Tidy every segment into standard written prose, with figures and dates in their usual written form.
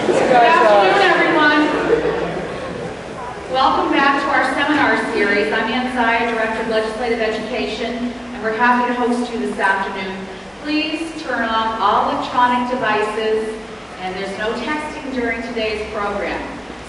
Good afternoon, everyone. Welcome back to our seminar series. I'm Ann Zaya, Director of Legislative Education, and we're happy to host you this afternoon. Please turn off all electronic devices, and there's no texting during today's program.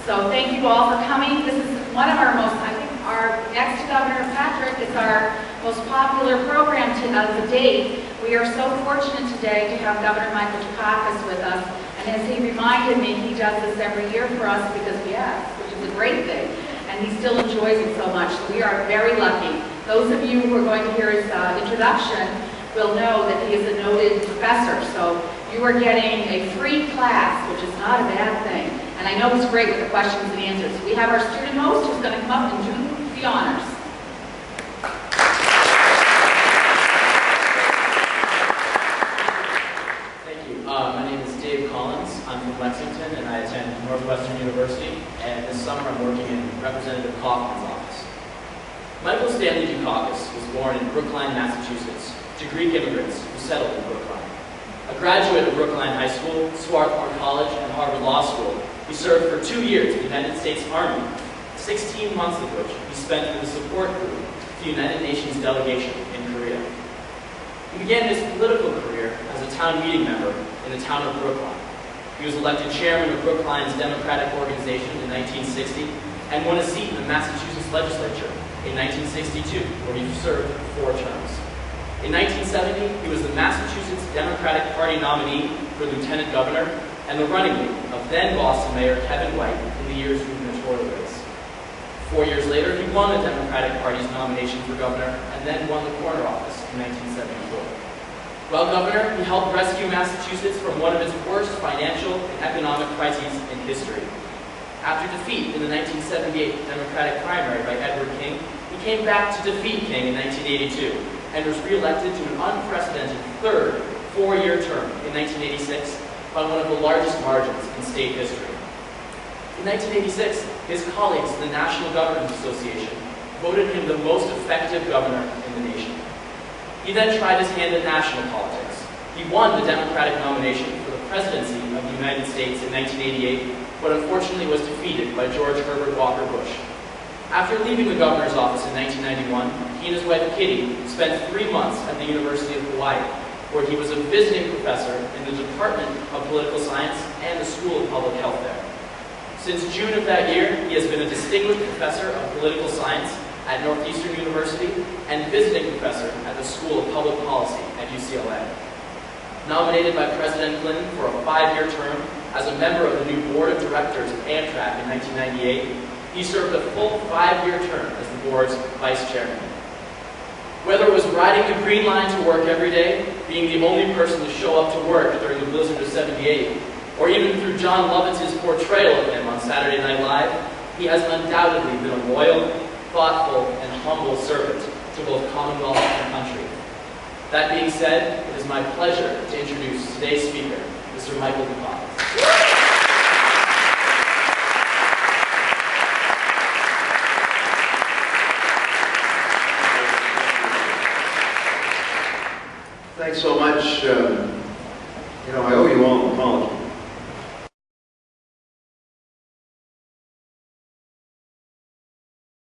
So thank you all for coming. This is one of our most, I think, our next to Governor Patrick is our most popular program to date. We are so fortunate today to have Governor Michael Dukakis with us. And as he reminded me, he does this every year for us because we ask, which is a great thing. And he still enjoys it so much. So we are very lucky. Those of you who are going to hear his introduction will know that he is a noted professor. So you are getting a free class, which is not a bad thing. And I know he's great with the questions and answers. We have our student host who's going to come up and do the honors. My name is Dave Collins. I'm from Lexington and I attend Northwestern University, and this summer I'm working in Representative Kaufman's office. Michael Stanley Dukakis was born in Brookline, Massachusetts, to Greek immigrants who settled in Brookline. A graduate of Brookline High School, Swarthmore College, and Harvard Law School, he served for 2 years in the United States Army, 16 months of which he spent in the support group to the United Nations delegation in Korea. He began his political career as a town meeting member in the town of Brookline. He was elected chairman of Brookline's Democratic Organization in 1960 and won a seat in the Massachusetts legislature in 1962, where he served 4 terms. In 1970, he was the Massachusetts Democratic Party nominee for lieutenant governor and the running mate of then Boston Mayor Kevin White in the year's gubernatorial race. 4 years later, he won the Democratic Party's nomination for governor and then won the corner office in 1974. While governor, he helped rescue Massachusetts from one of its worst financial and economic crises in history. After defeat in the 1978 Democratic primary by Edward King, he came back to defeat King in 1982 and was re-elected to an unprecedented third 4-year term in 1986 by one of the largest margins in state history. In 1986, his colleagues in the National Governors Association voted him the most effective governor in the nation. He then tried his hand at national politics. He won the Democratic nomination for the presidency of the United States in 1988, but unfortunately was defeated by George Herbert Walker Bush. After leaving the governor's office in 1991, he and his wife Kitty spent 3 months at the University of Hawaii, where he was a visiting professor in the Department of Political Science and the School of Public Health there. Since June of that year, he has been a distinguished professor of political science at Northeastern University and visiting professor at the School of Public Policy at UCLA. Nominated by President Clinton for a 5-year term as a member of the new board of directors of Amtrak in 1998, he served a full 5-year term as the board's vice chairman. Whether it was riding the Green Line to work every day, being the only person to show up to work during the blizzard of '78, or even through John Lovitz's portrayal of him on Saturday Night Live, he has undoubtedly been a loyal, thoughtful, and humble servant to both Commonwealth and country. That being said, it is my pleasure to introduce today's speaker, Mr. Michael Dukakis. Thanks so much. I owe you all